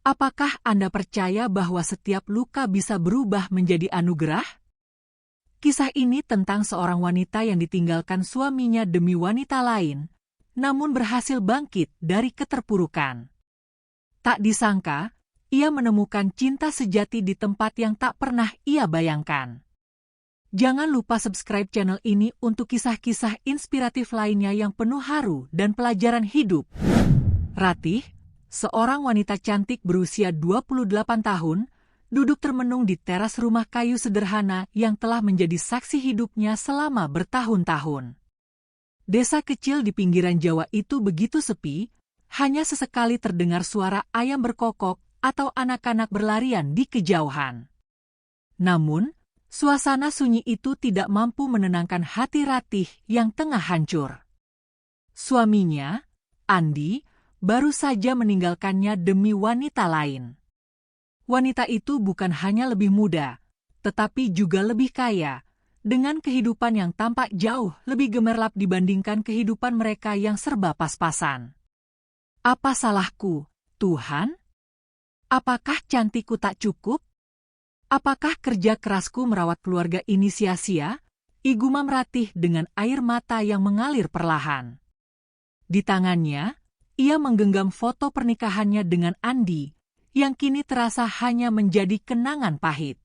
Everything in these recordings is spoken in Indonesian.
Apakah Anda percaya bahwa setiap luka bisa berubah menjadi anugerah? Kisah ini tentang seorang wanita yang ditinggalkan suaminya demi wanita lain, namun berhasil bangkit dari keterpurukan. Tak disangka, ia menemukan cinta sejati di tempat yang tak pernah ia bayangkan. Jangan lupa subscribe channel ini untuk kisah-kisah inspiratif lainnya yang penuh haru dan pelajaran hidup. Ratih, seorang wanita cantik berusia 28 tahun, duduk termenung di teras rumah kayu sederhana yang telah menjadi saksi hidupnya selama bertahun-tahun. Desa kecil di pinggiran Jawa itu begitu sepi, hanya sesekali terdengar suara ayam berkokok atau anak-anak berlarian di kejauhan. Namun, suasana sunyi itu tidak mampu menenangkan hati Ratih yang tengah hancur. Suaminya, Andi, baru saja meninggalkannya demi wanita lain. Wanita itu bukan hanya lebih muda, tetapi juga lebih kaya, dengan kehidupan yang tampak jauh lebih gemerlap dibandingkan kehidupan mereka yang serba pas-pasan. Apa salahku, Tuhan? Apakah cantikku tak cukup? Apakah kerja kerasku merawat keluarga ini sia-sia? Igumam Ratih dengan air mata yang mengalir perlahan. Di tangannya, ia menggenggam foto pernikahannya dengan Andi, yang kini terasa hanya menjadi kenangan pahit.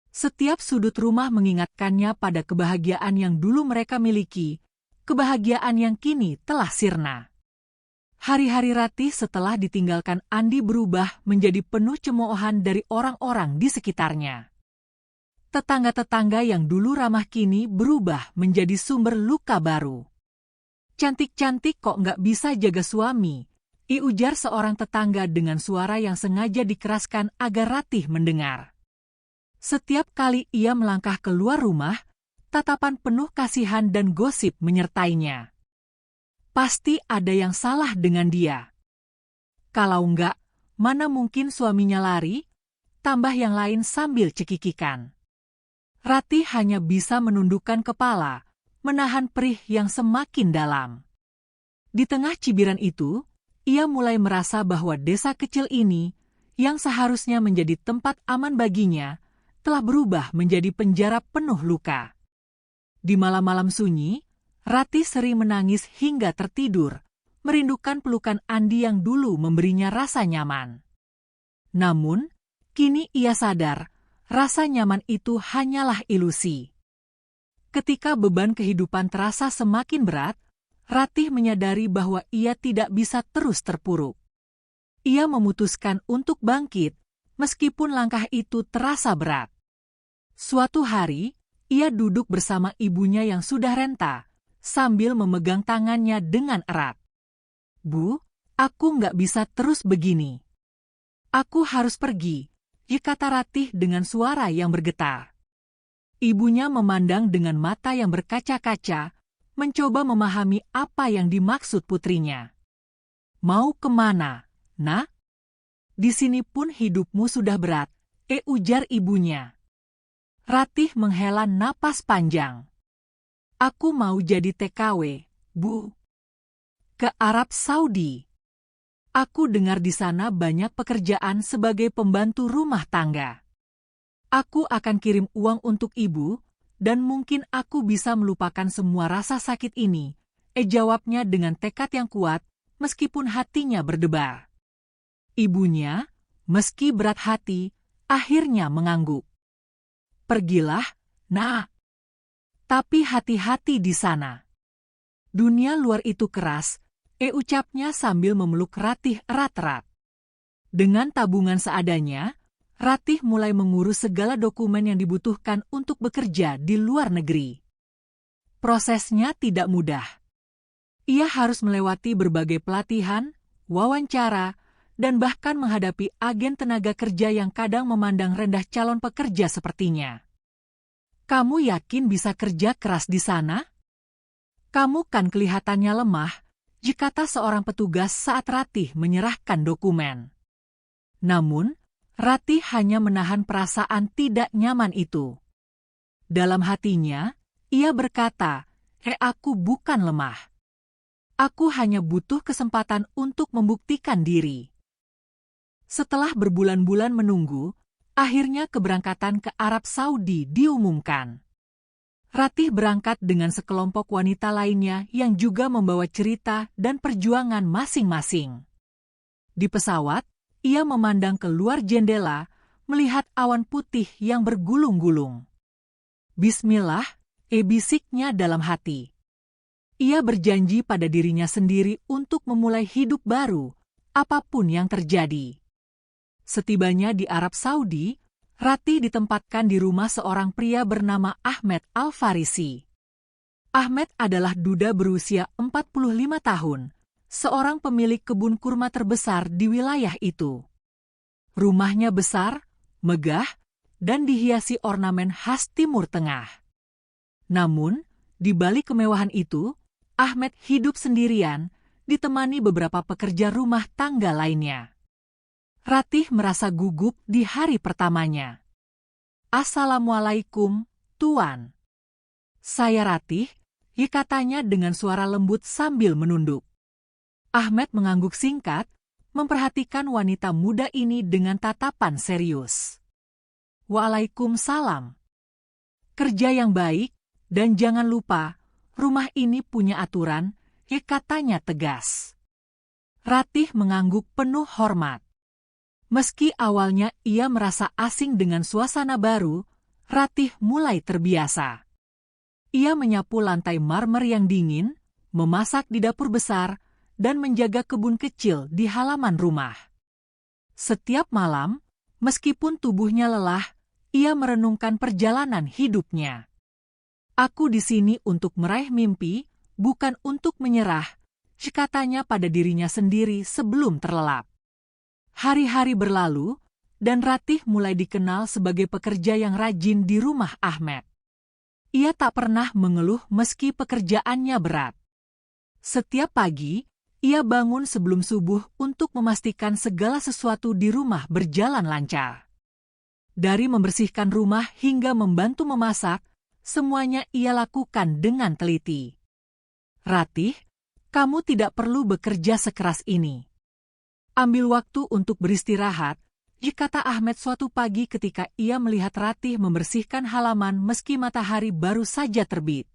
Setiap sudut rumah mengingatkannya pada kebahagiaan yang dulu mereka miliki, kebahagiaan yang kini telah sirna. Hari-hari Ratih setelah ditinggalkan Andi berubah menjadi penuh cemoohan dari orang-orang di sekitarnya. Tetangga-tetangga yang dulu ramah kini berubah menjadi sumber luka baru. Cantik-cantik kok nggak bisa jaga suami, ujar seorang tetangga dengan suara yang sengaja dikeraskan agar Ratih mendengar. Setiap kali ia melangkah keluar rumah, tatapan penuh kasihan dan gosip menyertainya. Pasti ada yang salah dengan dia. Kalau enggak, mana mungkin suaminya lari? Tambah yang lain sambil cekikikan. Ratih hanya bisa menundukkan kepala, menahan perih yang semakin dalam. Di tengah cibiran itu, ia mulai merasa bahwa desa kecil ini, yang seharusnya menjadi tempat aman baginya, telah berubah menjadi penjara penuh luka. Di malam-malam sunyi, Ratih sering menangis hingga tertidur, merindukan pelukan Andi yang dulu memberinya rasa nyaman. Namun, kini ia sadar, rasa nyaman itu hanyalah ilusi. Ketika beban kehidupan terasa semakin berat, Ratih menyadari bahwa ia tidak bisa terus terpuruk. Ia memutuskan untuk bangkit, meskipun langkah itu terasa berat. Suatu hari, ia duduk bersama ibunya yang sudah renta, sambil memegang tangannya dengan erat. "Bu, aku nggak bisa terus begini. Aku harus pergi," kata Ratih dengan suara yang bergetar. Ibunya memandang dengan mata yang berkaca-kaca, mencoba memahami apa yang dimaksud putrinya. "Mau kemana, Nak? Di sini pun hidupmu sudah berat," ujar ibunya. Ratih menghela napas panjang. "Aku mau jadi TKW, Bu. Ke Arab Saudi. Aku dengar di sana banyak pekerjaan sebagai pembantu rumah tangga. Aku akan kirim uang untuk ibu, dan mungkin aku bisa melupakan semua rasa sakit ini," jawabnya dengan tekad yang kuat, meskipun hatinya berdebar. Ibunya, meski berat hati, akhirnya mengangguk. "Pergilah, Nak. Tapi hati-hati di sana. Dunia luar itu keras," ucapnya sambil memeluk Ratih erat-erat. Dengan tabungan seadanya, Ratih mulai mengurus segala dokumen yang dibutuhkan untuk bekerja di luar negeri. Prosesnya tidak mudah. Ia harus melewati berbagai pelatihan, wawancara, dan bahkan menghadapi agen tenaga kerja yang kadang memandang rendah calon pekerja sepertinya. "Kamu yakin bisa kerja keras di sana? Kamu kan kelihatannya lemah," kata seorang petugas saat Ratih menyerahkan dokumen. Namun, Ratih hanya menahan perasaan tidak nyaman itu. Dalam hatinya, ia berkata, Aku bukan lemah. Aku hanya butuh kesempatan untuk membuktikan diri." Setelah berbulan-bulan menunggu, akhirnya keberangkatan ke Arab Saudi diumumkan. Ratih berangkat dengan sekelompok wanita lainnya yang juga membawa cerita dan perjuangan masing-masing. Di pesawat, ia memandang keluar jendela, melihat awan putih yang bergulung-gulung. Bismillah, bisiknya dalam hati. Ia berjanji pada dirinya sendiri untuk memulai hidup baru, apapun yang terjadi. Setibanya di Arab Saudi, Ratih ditempatkan di rumah seorang pria bernama Ahmed Al-Farisi. Ahmed adalah duda berusia 45 tahun, seorang pemilik kebun kurma terbesar di wilayah itu. Rumahnya besar, megah, dan dihiasi ornamen khas Timur Tengah. Namun, di balik kemewahan itu, Ahmed hidup sendirian, ditemani beberapa pekerja rumah tangga lainnya. Ratih merasa gugup di hari pertamanya. "Assalamualaikum, Tuan." "Saya Ratih," katanya dengan suara lembut sambil menunduk. Ahmed mengangguk singkat, memperhatikan wanita muda ini dengan tatapan serius. "Waalaikumsalam. Kerja yang baik, dan jangan lupa, rumah ini punya aturan," katanya tegas. Ratih mengangguk penuh hormat. Meski awalnya ia merasa asing dengan suasana baru, Ratih mulai terbiasa. Ia menyapu lantai marmer yang dingin, memasak di dapur besar, dan menjaga kebun kecil di halaman rumah. Setiap malam, meskipun tubuhnya lelah, ia merenungkan perjalanan hidupnya. "Aku di sini untuk meraih mimpi, bukan untuk menyerah," katanya pada dirinya sendiri sebelum terlelap. Hari-hari berlalu, dan Ratih mulai dikenal sebagai pekerja yang rajin di rumah Ahmed. Ia tak pernah mengeluh meski pekerjaannya berat. Setiap pagi, ia bangun sebelum subuh untuk memastikan segala sesuatu di rumah berjalan lancar. Dari membersihkan rumah hingga membantu memasak, semuanya ia lakukan dengan teliti. "Ratih, kamu tidak perlu bekerja sekeras ini. Ambil waktu untuk beristirahat," kata Ahmed suatu pagi ketika ia melihat Ratih membersihkan halaman meski matahari baru saja terbit.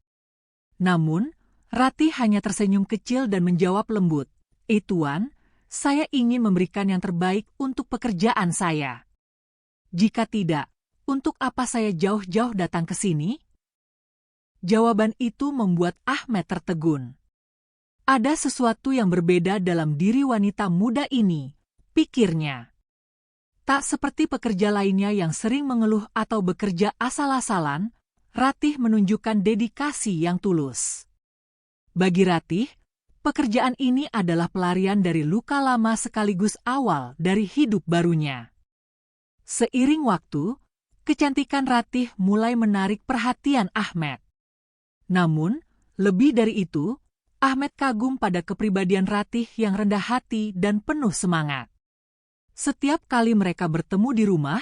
Namun, Ratih hanya tersenyum kecil dan menjawab lembut, "Tuan, saya ingin memberikan yang terbaik untuk pekerjaan saya. Jika tidak, untuk apa saya jauh-jauh datang ke sini?" Jawaban itu membuat Ahmed tertegun. Ada sesuatu yang berbeda dalam diri wanita muda ini, pikirnya. Tak seperti pekerja lainnya yang sering mengeluh atau bekerja asal-asalan, Ratih menunjukkan dedikasi yang tulus. Bagi Ratih, pekerjaan ini adalah pelarian dari luka lama sekaligus awal dari hidup barunya. Seiring waktu, kecantikan Ratih mulai menarik perhatian Ahmed. Namun, lebih dari itu, Ahmed kagum pada kepribadian Ratih yang rendah hati dan penuh semangat. Setiap kali mereka bertemu di rumah,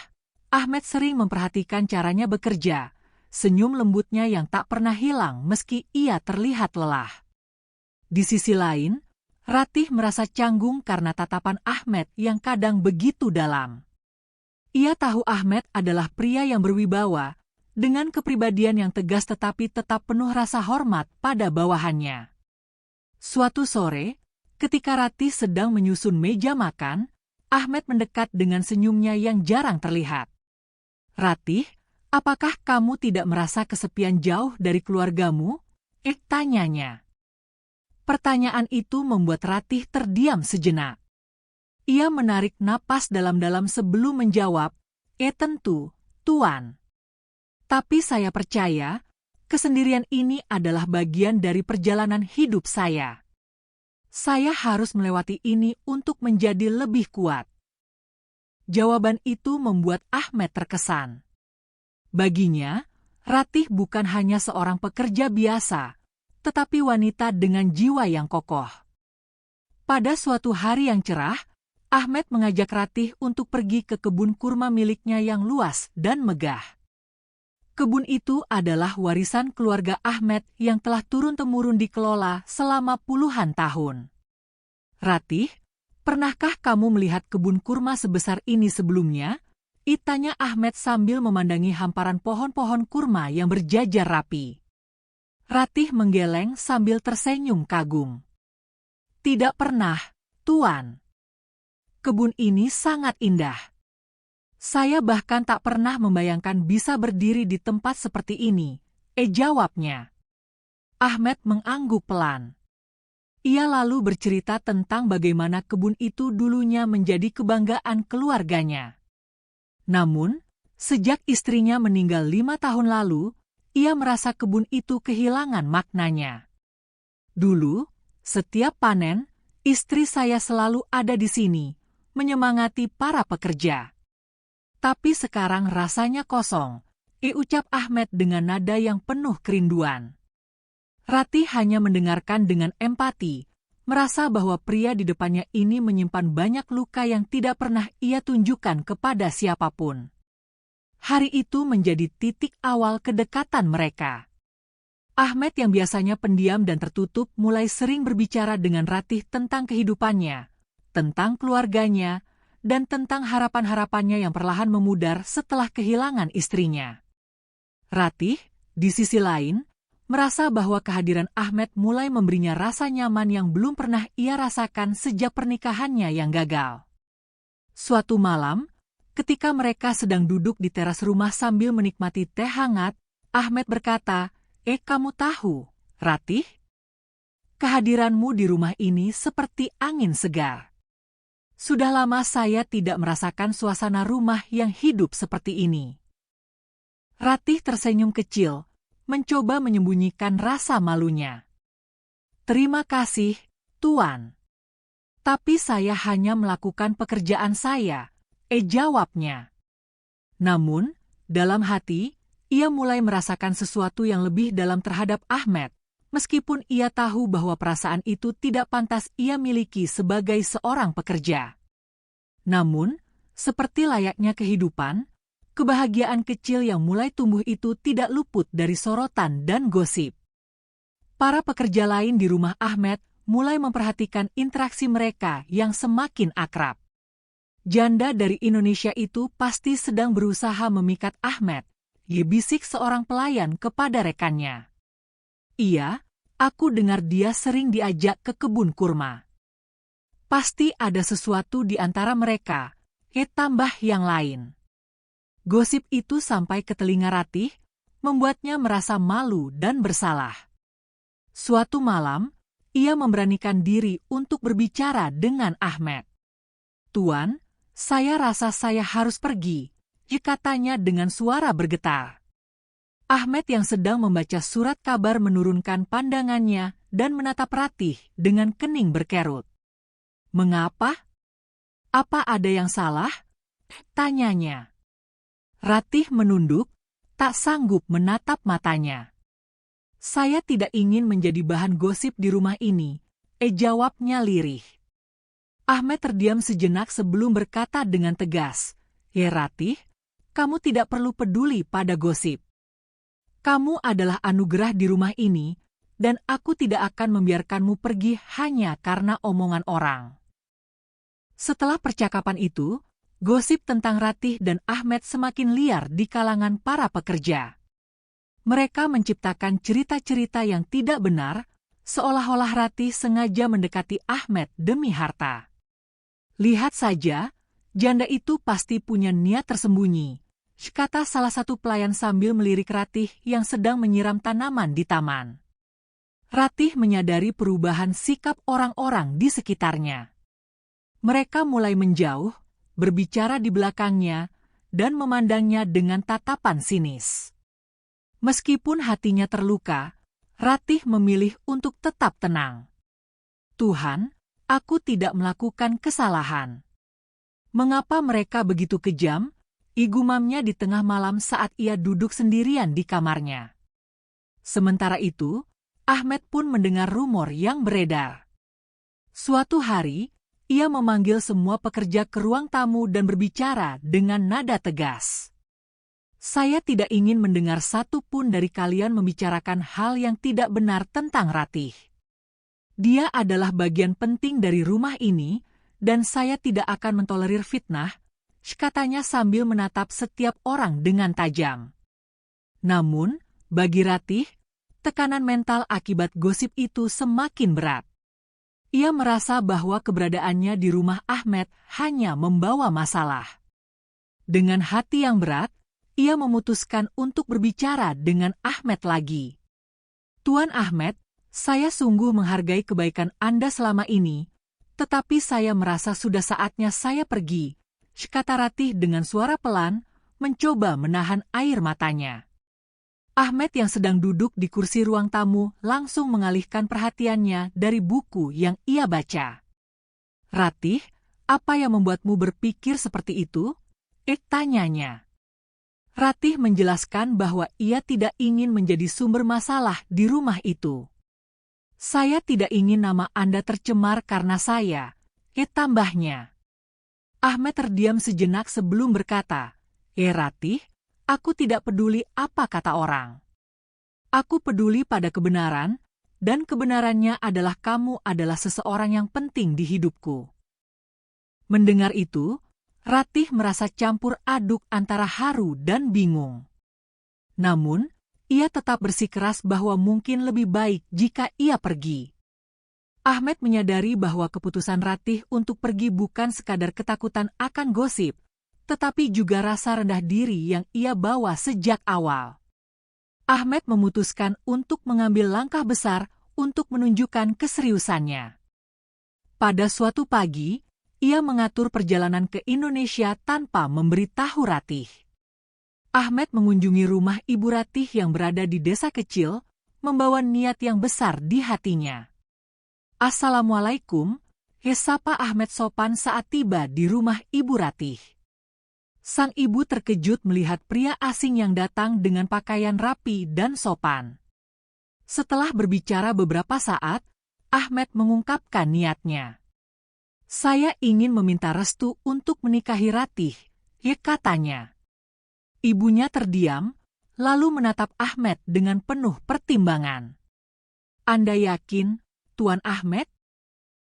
Ahmed sering memperhatikan caranya bekerja, senyum lembutnya yang tak pernah hilang meski ia terlihat lelah. Di sisi lain, Ratih merasa canggung karena tatapan Ahmed yang kadang begitu dalam. Ia tahu Ahmed adalah pria yang berwibawa, dengan kepribadian yang tegas tetapi tetap penuh rasa hormat pada bawahannya. Suatu sore, ketika Ratih sedang menyusun meja makan, Ahmed mendekat dengan senyumnya yang jarang terlihat. "Ratih, apakah kamu tidak merasa kesepian jauh dari keluargamu?" tanyanya. Pertanyaan itu membuat Ratih terdiam sejenak. Ia menarik napas dalam-dalam sebelum menjawab, "Tentu, Tuan. Tapi saya percaya, kesendirian ini adalah bagian dari perjalanan hidup saya. Saya harus melewati ini untuk menjadi lebih kuat." Jawaban itu membuat Ahmed terkesan. Baginya, Ratih bukan hanya seorang pekerja biasa, tetapi wanita dengan jiwa yang kokoh. Pada suatu hari yang cerah, Ahmed mengajak Ratih untuk pergi ke kebun kurma miliknya yang luas dan megah. Kebun itu adalah warisan keluarga Ahmed yang telah turun-temurun dikelola selama puluhan tahun. "Ratih, Pernahkah kamu melihat kebun kurma sebesar ini sebelumnya? Tanya Ahmed sambil memandangi hamparan pohon-pohon kurma yang berjajar rapi. Ratih menggeleng sambil tersenyum kagum. Tidak pernah, Tuan. Kebun ini sangat indah. Saya bahkan tak pernah membayangkan bisa berdiri di tempat seperti ini, jawabnya. Ahmed mengangguk pelan. Ia lalu bercerita tentang bagaimana kebun itu dulunya menjadi kebanggaan keluarganya. Namun, sejak istrinya meninggal 5 tahun lalu, ia merasa kebun itu kehilangan maknanya. Dulu, setiap panen, istri saya selalu ada di sini, menyemangati para pekerja. Tapi sekarang rasanya kosong, ucap Ahmed dengan nada yang penuh kerinduan. Ratih hanya mendengarkan dengan empati, merasa bahwa pria di depannya ini menyimpan banyak luka yang tidak pernah ia tunjukkan kepada siapapun. Hari itu menjadi titik awal kedekatan mereka. Ahmed yang biasanya pendiam dan tertutup mulai sering berbicara dengan Ratih tentang kehidupannya, tentang keluarganya, dan tentang harapan-harapannya yang perlahan memudar setelah kehilangan istrinya. Ratih, di sisi lain, merasa bahwa kehadiran Ahmed mulai memberinya rasa nyaman yang belum pernah ia rasakan sejak pernikahannya yang gagal. Suatu malam, ketika mereka sedang duduk di teras rumah sambil menikmati teh hangat, Ahmed berkata, kamu tahu, Ratih? Kehadiranmu di rumah ini seperti angin segar. Sudah lama saya tidak merasakan suasana rumah yang hidup seperti ini. Ratih tersenyum kecil, mencoba menyembunyikan rasa malunya. Terima kasih, Tuan. Tapi saya hanya melakukan pekerjaan saya, jawabnya. Namun, dalam hati, ia mulai merasakan sesuatu yang lebih dalam terhadap Ahmed, meskipun ia tahu bahwa perasaan itu tidak pantas ia miliki sebagai seorang pekerja. Namun, seperti layaknya kehidupan, kebahagiaan kecil yang mulai tumbuh itu tidak luput dari sorotan dan gosip. Para pekerja lain di rumah Ahmed mulai memperhatikan interaksi mereka yang semakin akrab. Janda dari Indonesia itu pasti sedang berusaha memikat Ahmed, bisik seorang pelayan kepada rekannya. Iya, aku dengar dia sering diajak ke kebun kurma. Pasti ada sesuatu di antara mereka, tambah yang lain. Gosip itu sampai ke telinga Ratih, membuatnya merasa malu dan bersalah. Suatu malam, ia memberanikan diri untuk berbicara dengan Ahmed. Tuan, saya rasa saya harus pergi, katanya dengan suara bergetar. Ahmed yang sedang membaca surat kabar menurunkan pandangannya dan menatap Ratih dengan kening berkerut. Mengapa? Apa ada yang salah? Tanyanya. Ratih menunduk, tak sanggup menatap matanya. Saya tidak ingin menjadi bahan gosip di rumah ini, jawabnya lirih. Ahmed terdiam sejenak sebelum berkata dengan tegas, Ratih, kamu tidak perlu peduli pada gosip. Kamu adalah anugerah di rumah ini, dan aku tidak akan membiarkanmu pergi hanya karena omongan orang. Setelah percakapan itu, gosip tentang Ratih dan Ahmed semakin liar di kalangan para pekerja. Mereka menciptakan cerita-cerita yang tidak benar, seolah-olah Ratih sengaja mendekati Ahmed demi harta. Lihat saja, janda itu pasti punya niat tersembunyi, kata salah satu pelayan sambil melirik Ratih yang sedang menyiram tanaman di taman. Ratih menyadari perubahan sikap orang-orang di sekitarnya. Mereka mulai menjauh, berbicara di belakangnya, dan memandangnya dengan tatapan sinis. Meskipun hatinya terluka, Ratih memilih untuk tetap tenang. Tuhan, aku tidak melakukan kesalahan. Mengapa mereka begitu kejam? Gumamnya di tengah malam saat ia duduk sendirian di kamarnya. Sementara itu, Ahmed pun mendengar rumor yang beredar. Suatu hari, ia memanggil semua pekerja ke ruang tamu dan berbicara dengan nada tegas. Saya tidak ingin mendengar satu pun dari kalian membicarakan hal yang tidak benar tentang Ratih. Dia adalah bagian penting dari rumah ini, dan saya tidak akan mentolerir fitnah, katanya sambil menatap setiap orang dengan tajam. Namun, bagi Ratih, tekanan mental akibat gosip itu semakin berat. Ia merasa bahwa keberadaannya di rumah Ahmed hanya membawa masalah. Dengan hati yang berat, ia memutuskan untuk berbicara dengan Ahmed lagi. Tuan Ahmed, saya sungguh menghargai kebaikan Anda selama ini, tetapi saya merasa sudah saatnya saya pergi, kata Ratih dengan suara pelan, mencoba menahan air matanya. Ahmed yang sedang duduk di kursi ruang tamu langsung mengalihkan perhatiannya dari buku yang ia baca. Ratih, apa yang membuatmu berpikir seperti itu? Tanyanya. Ratih menjelaskan bahwa ia tidak ingin menjadi sumber masalah di rumah itu. Saya tidak ingin nama Anda tercemar karena saya, tambahnya. Ahmed terdiam sejenak sebelum berkata, Ratih, aku tidak peduli apa kata orang. Aku peduli pada kebenaran, dan kebenarannya adalah kamu adalah seseorang yang penting di hidupku. Mendengar itu, Ratih merasa campur aduk antara haru dan bingung. Namun, ia tetap bersikeras bahwa mungkin lebih baik jika ia pergi. Ahmed menyadari bahwa keputusan Ratih untuk pergi bukan sekadar ketakutan akan gosip, tetapi juga rasa rendah diri yang ia bawa sejak awal. Ahmed memutuskan untuk mengambil langkah besar untuk menunjukkan keseriusannya. Pada suatu pagi, ia mengatur perjalanan ke Indonesia tanpa memberitahu Ratih. Ahmed mengunjungi rumah Ibu Ratih yang berada di desa kecil, membawa niat yang besar di hatinya. Assalamualaikum, sapa Ahmed sopan saat tiba di rumah Ibu Ratih. Sang ibu terkejut melihat pria asing yang datang dengan pakaian rapi dan sopan. Setelah berbicara beberapa saat, Ahmed mengungkapkan niatnya. Saya ingin meminta restu untuk menikahi Ratih, katanya. Ibunya terdiam, lalu menatap Ahmed dengan penuh pertimbangan. Anda yakin, Tuan Ahmed?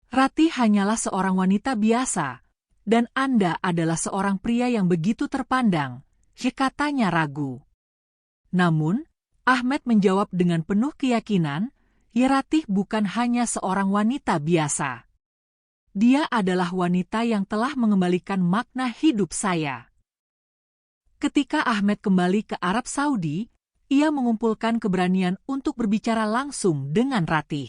Ratih hanyalah seorang wanita biasa, dan Anda adalah seorang pria yang begitu terpandang, katanya ragu. Namun, Ahmed menjawab dengan penuh keyakinan, Ratih bukan hanya seorang wanita biasa. Dia adalah wanita yang telah mengembalikan makna hidup saya. Ketika Ahmed kembali ke Arab Saudi, ia mengumpulkan keberanian untuk berbicara langsung dengan Ratih.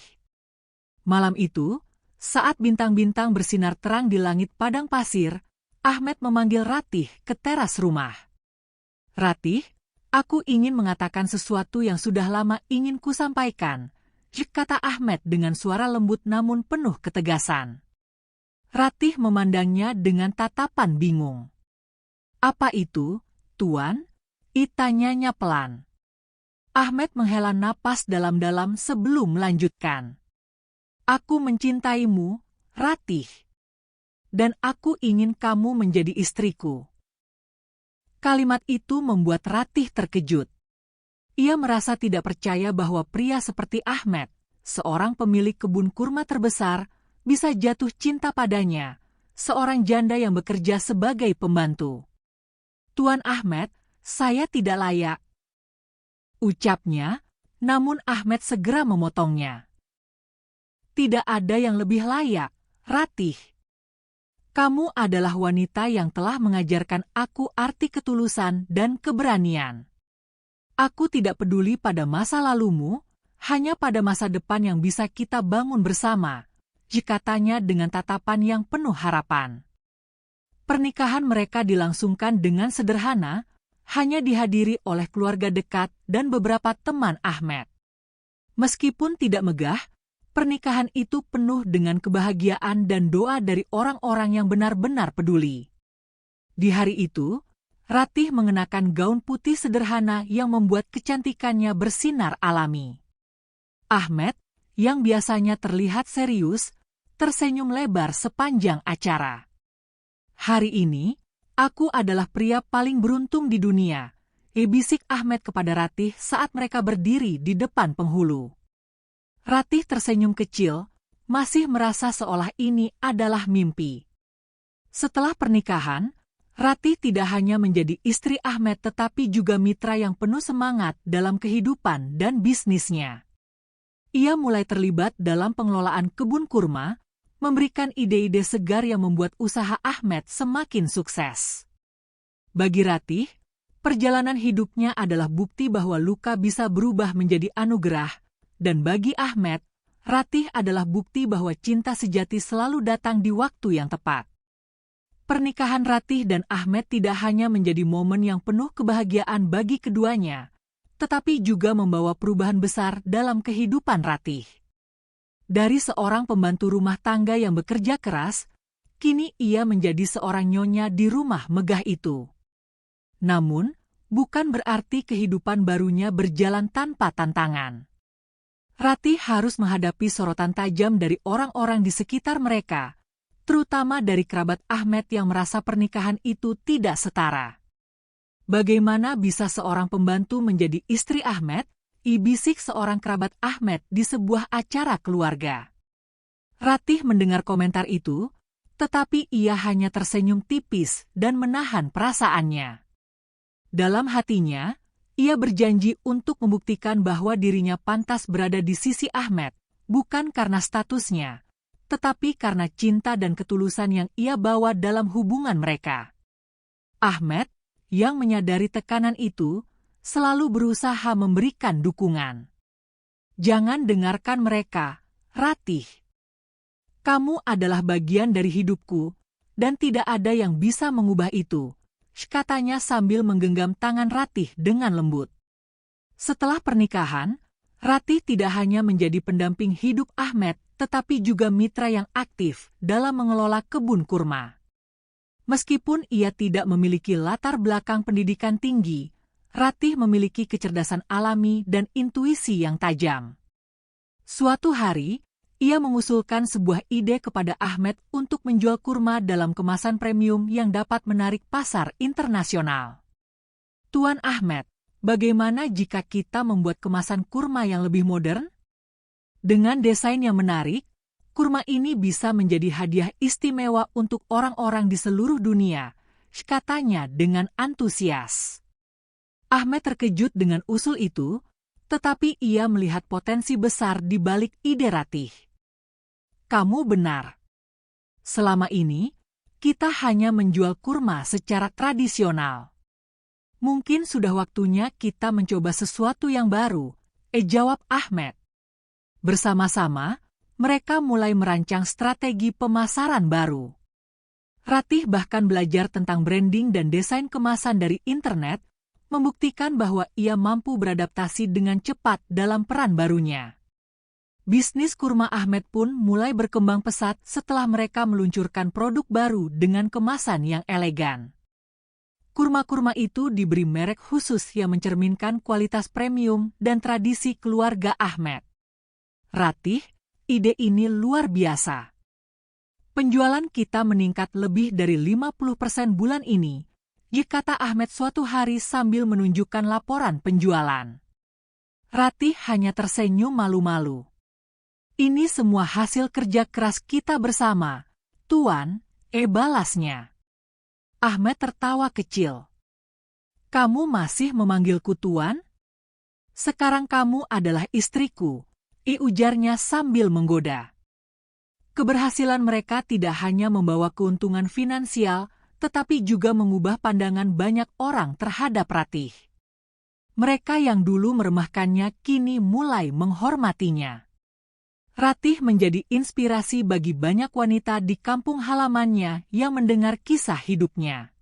Malam itu, saat bintang-bintang bersinar terang di langit padang pasir, Ahmed memanggil Ratih ke teras rumah. Ratih, aku ingin mengatakan sesuatu yang sudah lama ingin kusampaikan, kata Ahmed dengan suara lembut namun penuh ketegasan. Ratih memandangnya dengan tatapan bingung. Apa itu, Tuan? Tanyanya pelan. Ahmed menghela napas dalam-dalam sebelum melanjutkan. Aku mencintaimu, Ratih. Dan aku ingin kamu menjadi istriku. Kalimat itu membuat Ratih terkejut. Ia merasa tidak percaya bahwa pria seperti Ahmed, seorang pemilik kebun kurma terbesar, bisa jatuh cinta padanya, seorang janda yang bekerja sebagai pembantu. Tuan Ahmed, saya tidak layak. Ucapnya, namun Ahmed segera memotongnya. Tidak ada yang lebih layak, Ratih. Kamu adalah wanita yang telah mengajarkan aku arti ketulusan dan keberanian. Aku tidak peduli pada masa lalumu, hanya pada masa depan yang bisa kita bangun bersama, katanya dengan tatapan yang penuh harapan. Pernikahan mereka dilangsungkan dengan sederhana, hanya dihadiri oleh keluarga dekat dan beberapa teman Ahmed. Meskipun tidak megah, pernikahan itu penuh dengan kebahagiaan dan doa dari orang-orang yang benar-benar peduli. Di hari itu, Ratih mengenakan gaun putih sederhana yang membuat kecantikannya bersinar alami. Ahmed, yang biasanya terlihat serius, tersenyum lebar sepanjang acara. Hari ini, aku adalah pria paling beruntung di dunia, bisik Ahmed kepada Ratih saat mereka berdiri di depan penghulu. Ratih tersenyum kecil, masih merasa seolah ini adalah mimpi. Setelah pernikahan, Ratih tidak hanya menjadi istri Ahmed tetapi juga mitra yang penuh semangat dalam kehidupan dan bisnisnya. Ia mulai terlibat dalam pengelolaan kebun kurma, memberikan ide-ide segar yang membuat usaha Ahmed semakin sukses. Bagi Ratih, perjalanan hidupnya adalah bukti bahwa luka bisa berubah menjadi anugerah, dan bagi Ahmed, Ratih adalah bukti bahwa cinta sejati selalu datang di waktu yang tepat. Pernikahan Ratih dan Ahmed tidak hanya menjadi momen yang penuh kebahagiaan bagi keduanya, tetapi juga membawa perubahan besar dalam kehidupan Ratih. Dari seorang pembantu rumah tangga yang bekerja keras, kini ia menjadi seorang nyonya di rumah megah itu. Namun, bukan berarti kehidupan barunya berjalan tanpa tantangan. Ratih harus menghadapi sorotan tajam dari orang-orang di sekitar mereka, terutama dari kerabat Ahmed yang merasa pernikahan itu tidak setara. Bagaimana bisa seorang pembantu menjadi istri Ahmed? Ibisik seorang kerabat Ahmed di sebuah acara keluarga. Ratih mendengar komentar itu, tetapi ia hanya tersenyum tipis dan menahan perasaannya. Dalam hatinya, ia berjanji untuk membuktikan bahwa dirinya pantas berada di sisi Ahmed, bukan karena statusnya, tetapi karena cinta dan ketulusan yang ia bawa dalam hubungan mereka. Ahmed, yang menyadari tekanan itu, selalu berusaha memberikan dukungan. Jangan dengarkan mereka, Ratih. Kamu adalah bagian dari hidupku, dan tidak ada yang bisa mengubah itu, katanya sambil menggenggam tangan Ratih dengan lembut. Setelah pernikahan, Ratih tidak hanya menjadi pendamping hidup Ahmed, tetapi juga mitra yang aktif dalam mengelola kebun kurma. Meskipun ia tidak memiliki latar belakang pendidikan tinggi, Ratih memiliki kecerdasan alami dan intuisi yang tajam. Suatu hari, ia mengusulkan sebuah ide kepada Ahmed untuk menjual kurma dalam kemasan premium yang dapat menarik pasar internasional. Tuan Ahmed, bagaimana jika kita membuat kemasan kurma yang lebih modern? Dengan desain yang menarik, kurma ini bisa menjadi hadiah istimewa untuk orang-orang di seluruh dunia, katanya dengan antusias. Ahmed terkejut dengan usul itu, tetapi ia melihat potensi besar di balik ide Ratih. Kamu benar. Selama ini, kita hanya menjual kurma secara tradisional. Mungkin sudah waktunya kita mencoba sesuatu yang baru, jawab Ahmed. Bersama-sama, mereka mulai merancang strategi pemasaran baru. Ratih bahkan belajar tentang branding dan desain kemasan dari internet, membuktikan bahwa ia mampu beradaptasi dengan cepat dalam peran barunya. Bisnis kurma Ahmed pun mulai berkembang pesat setelah mereka meluncurkan produk baru dengan kemasan yang elegan. Kurma-kurma itu diberi merek khusus yang mencerminkan kualitas premium dan tradisi keluarga Ahmed. Ratih, ide ini luar biasa. Penjualan kita meningkat lebih dari 50% bulan ini, kata Ahmed suatu hari sambil menunjukkan laporan penjualan. Ratih hanya tersenyum malu-malu. Ini semua hasil kerja keras kita bersama, Tuan, balasnya. Ahmed tertawa kecil. Kamu masih memanggilku Tuan? Sekarang kamu adalah istriku, ujarnya sambil menggoda. Keberhasilan mereka tidak hanya membawa keuntungan finansial, tetapi juga mengubah pandangan banyak orang terhadap Ratih. Mereka yang dulu meremehkannya kini mulai menghormatinya. Ratih menjadi inspirasi bagi banyak wanita di kampung halamannya yang mendengar kisah hidupnya.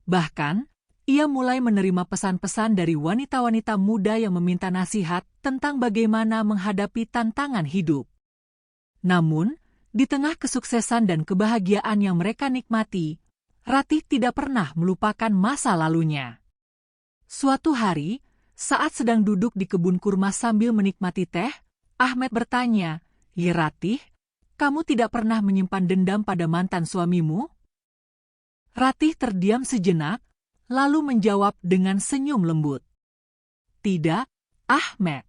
Bahkan, ia mulai menerima pesan-pesan dari wanita-wanita muda yang meminta nasihat tentang bagaimana menghadapi tantangan hidup. Namun, di tengah kesuksesan dan kebahagiaan yang mereka nikmati, Ratih tidak pernah melupakan masa lalunya. Suatu hari, saat sedang duduk di kebun kurma sambil menikmati teh, Ahmed bertanya, Ratih, kamu tidak pernah menyimpan dendam pada mantan suamimu? Ratih terdiam sejenak, lalu menjawab dengan senyum lembut. Tidak, Ahmed.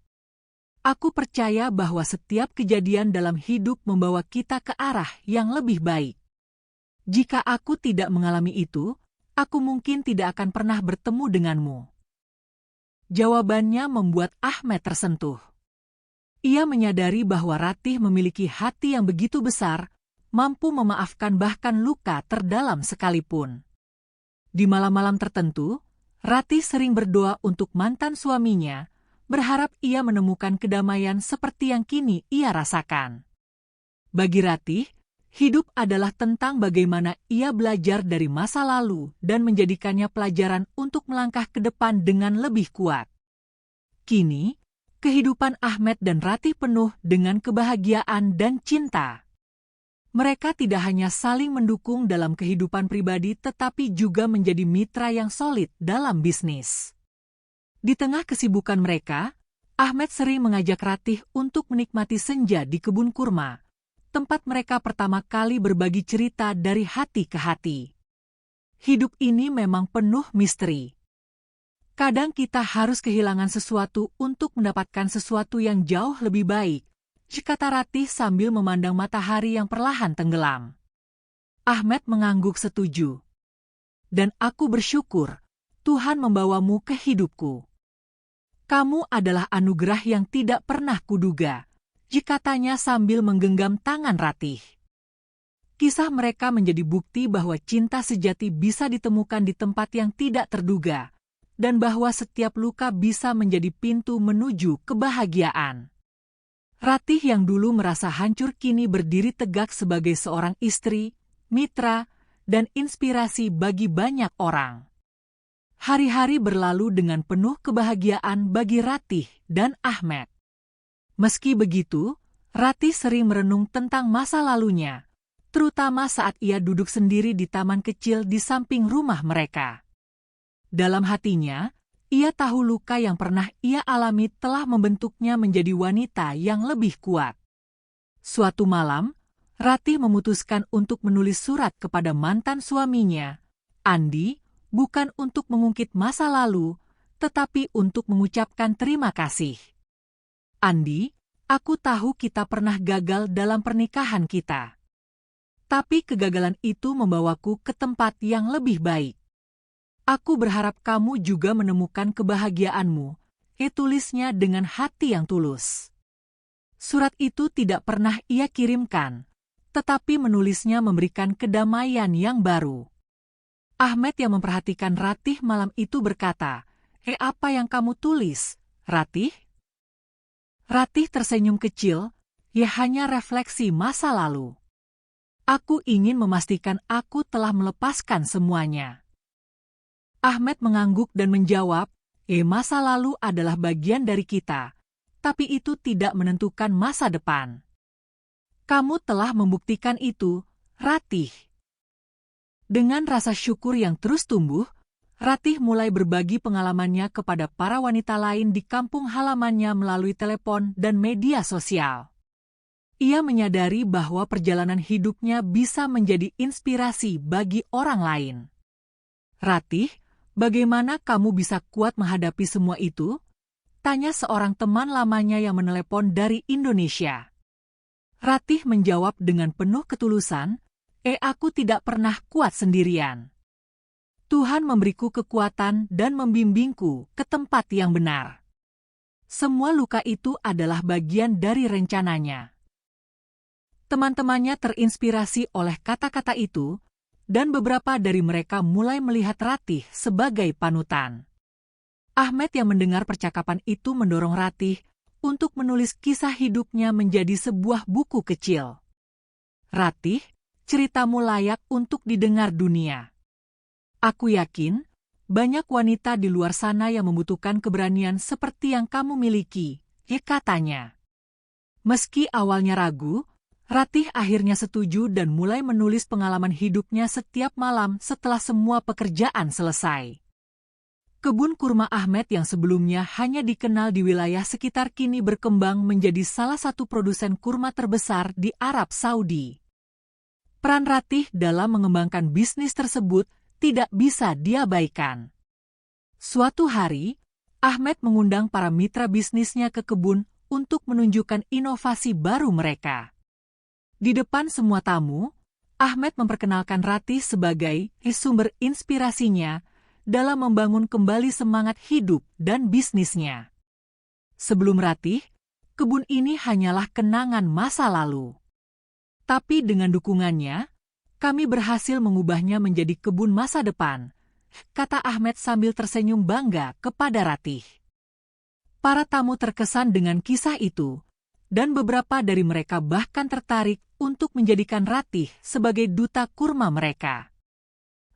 Aku percaya bahwa setiap kejadian dalam hidup membawa kita ke arah yang lebih baik. Jika aku tidak mengalami itu, aku mungkin tidak akan pernah bertemu denganmu. Jawabannya membuat Ahmed tersentuh. Ia menyadari bahwa Ratih memiliki hati yang begitu besar, mampu memaafkan bahkan luka terdalam sekalipun. Di malam-malam tertentu, Ratih sering berdoa untuk mantan suaminya, berharap ia menemukan kedamaian seperti yang kini ia rasakan. Bagi Ratih, hidup adalah tentang bagaimana ia belajar dari masa lalu dan menjadikannya pelajaran untuk melangkah ke depan dengan lebih kuat. Kini, kehidupan Ahmed dan Ratih penuh dengan kebahagiaan dan cinta. Mereka tidak hanya saling mendukung dalam kehidupan pribadi tetapi juga menjadi mitra yang solid dalam bisnis. Di tengah kesibukan mereka, Ahmed sering mengajak Ratih untuk menikmati senja di kebun kurma, tempat mereka pertama kali berbagi cerita dari hati ke hati. Hidup ini memang penuh misteri. Kadang kita harus kehilangan sesuatu untuk mendapatkan sesuatu yang jauh lebih baik, kata Ratih sambil memandang matahari yang perlahan tenggelam. Ahmed mengangguk setuju. Dan aku bersyukur, Tuhan membawamu ke hidupku. Kamu adalah anugerah yang tidak pernah kuduga, katanya sambil menggenggam tangan Ratih. Kisah mereka menjadi bukti bahwa cinta sejati bisa ditemukan di tempat yang tidak terduga, dan bahwa setiap luka bisa menjadi pintu menuju kebahagiaan. Ratih yang dulu merasa hancur kini berdiri tegak sebagai seorang istri, mitra, dan inspirasi bagi banyak orang. Hari-hari berlalu dengan penuh kebahagiaan bagi Ratih dan Ahmed. Meski begitu, Ratih sering merenung tentang masa lalunya, terutama saat ia duduk sendiri di taman kecil di samping rumah mereka. Dalam hatinya, ia tahu luka yang pernah ia alami telah membentuknya menjadi wanita yang lebih kuat. Suatu malam, Ratih memutuskan untuk menulis surat kepada mantan suaminya, Andi, bukan untuk mengungkit masa lalu, tetapi untuk mengucapkan terima kasih. Andi, aku tahu kita pernah gagal dalam pernikahan kita. Tapi kegagalan itu membawaku ke tempat yang lebih baik. Aku berharap kamu juga menemukan kebahagiaanmu, tulisnya dengan hati yang tulus. Surat itu tidak pernah ia kirimkan, tetapi menulisnya memberikan kedamaian yang baru. Ahmed yang memperhatikan Ratih malam itu berkata, apa yang kamu tulis, Ratih? Ratih tersenyum kecil, hanya refleksi masa lalu. Aku ingin memastikan aku telah melepaskan semuanya. Ahmed mengangguk dan menjawab, masa lalu adalah bagian dari kita, tapi itu tidak menentukan masa depan. Kamu telah membuktikan itu, Ratih. Dengan rasa syukur yang terus tumbuh, Ratih mulai berbagi pengalamannya kepada para wanita lain di kampung halamannya melalui telepon dan media sosial. Ia menyadari bahwa perjalanan hidupnya bisa menjadi inspirasi bagi orang lain. Ratih, bagaimana kamu bisa kuat menghadapi semua itu? Tanya seorang teman lamanya yang menelepon dari Indonesia. Ratih menjawab dengan penuh ketulusan, aku tidak pernah kuat sendirian. Tuhan memberiku kekuatan dan membimbingku ke tempat yang benar. Semua luka itu adalah bagian dari rencananya. Teman-temannya terinspirasi oleh kata-kata itu, dan beberapa dari mereka mulai melihat Ratih sebagai panutan. Ahmed yang mendengar percakapan itu mendorong Ratih untuk menulis kisah hidupnya menjadi sebuah buku kecil. Ratih, ceritamu layak untuk didengar dunia. Aku yakin, banyak wanita di luar sana yang membutuhkan keberanian seperti yang kamu miliki, katanya. Meski awalnya ragu, Ratih akhirnya setuju dan mulai menulis pengalaman hidupnya setiap malam setelah semua pekerjaan selesai. Kebun kurma Ahmed yang sebelumnya hanya dikenal di wilayah sekitar kini berkembang menjadi salah satu produsen kurma terbesar di Arab Saudi. Peran Ratih dalam mengembangkan bisnis tersebut tidak bisa diabaikan. Suatu hari, Ahmed mengundang para mitra bisnisnya ke kebun untuk menunjukkan inovasi baru mereka. Di depan semua tamu, Ahmed memperkenalkan Ratih sebagai sumber inspirasinya dalam membangun kembali semangat hidup dan bisnisnya. Sebelum Ratih, kebun ini hanyalah kenangan masa lalu. Tapi dengan dukungannya, kami berhasil mengubahnya menjadi kebun masa depan, kata Ahmed sambil tersenyum bangga kepada Ratih. Para tamu terkesan dengan kisah itu, dan beberapa dari mereka bahkan tertarik untuk menjadikan Ratih sebagai duta kurma mereka.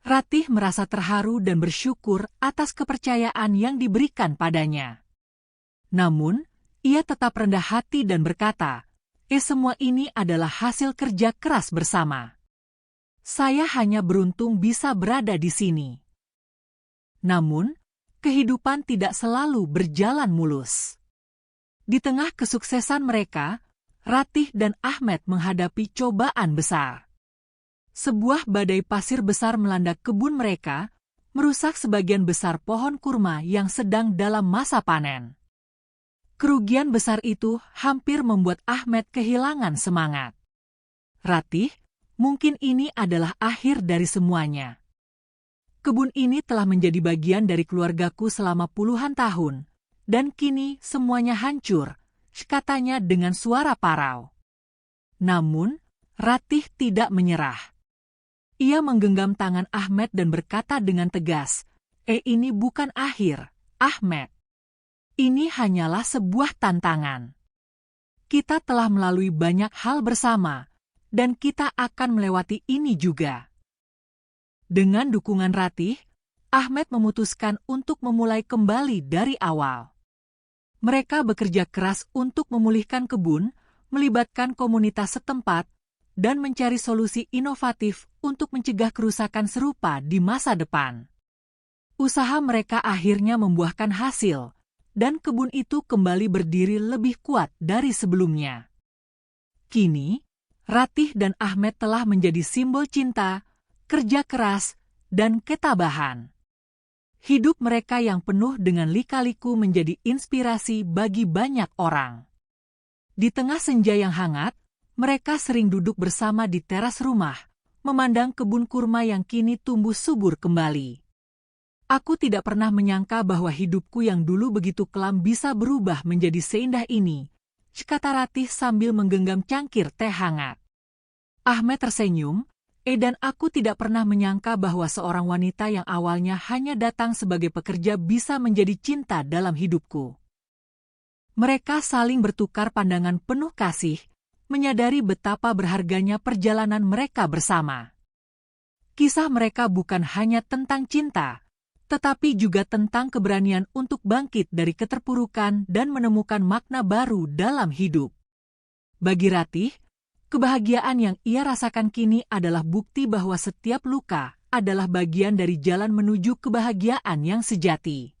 Ratih merasa terharu dan bersyukur atas kepercayaan yang diberikan padanya. Namun, ia tetap rendah hati dan berkata, semua ini adalah hasil kerja keras bersama. Saya hanya beruntung bisa berada di sini. Namun, kehidupan tidak selalu berjalan mulus. Di tengah kesuksesan mereka, Ratih dan Ahmed menghadapi cobaan besar. Sebuah badai pasir besar melanda kebun mereka, merusak sebagian besar pohon kurma yang sedang dalam masa panen. Kerugian besar itu hampir membuat Ahmed kehilangan semangat. Ratih, mungkin ini adalah akhir dari semuanya. Kebun ini telah menjadi bagian dari keluargaku selama puluhan tahun, dan kini semuanya hancur, katanya dengan suara parau. Namun, Ratih tidak menyerah. Ia menggenggam tangan Ahmed dan berkata dengan tegas, ini bukan akhir, Ahmed. Ini hanyalah sebuah tantangan. Kita telah melalui banyak hal bersama, dan kita akan melewati ini juga. Dengan dukungan Ratih, Ahmed memutuskan untuk memulai kembali dari awal. Mereka bekerja keras untuk memulihkan kebun, melibatkan komunitas setempat, dan mencari solusi inovatif untuk mencegah kerusakan serupa di masa depan. Usaha mereka akhirnya membuahkan hasil, dan kebun itu kembali berdiri lebih kuat dari sebelumnya. Kini, Ratih dan Ahmed telah menjadi simbol cinta, kerja keras, dan ketabahan. Hidup mereka yang penuh dengan lika-liku menjadi inspirasi bagi banyak orang. Di tengah senja yang hangat, mereka sering duduk bersama di teras rumah, memandang kebun kurma yang kini tumbuh subur kembali. Aku tidak pernah menyangka bahwa hidupku yang dulu begitu kelam bisa berubah menjadi seindah ini, kata Ratih sambil menggenggam cangkir teh hangat. Ahmed tersenyum, dan aku tidak pernah menyangka bahwa seorang wanita yang awalnya hanya datang sebagai pekerja bisa menjadi cinta dalam hidupku. Mereka saling bertukar pandangan penuh kasih, menyadari betapa berharganya perjalanan mereka bersama. Kisah mereka bukan hanya tentang cinta, tetapi juga tentang keberanian untuk bangkit dari keterpurukan dan menemukan makna baru dalam hidup. Bagi Ratih, kebahagiaan yang ia rasakan kini adalah bukti bahwa setiap luka adalah bagian dari jalan menuju kebahagiaan yang sejati.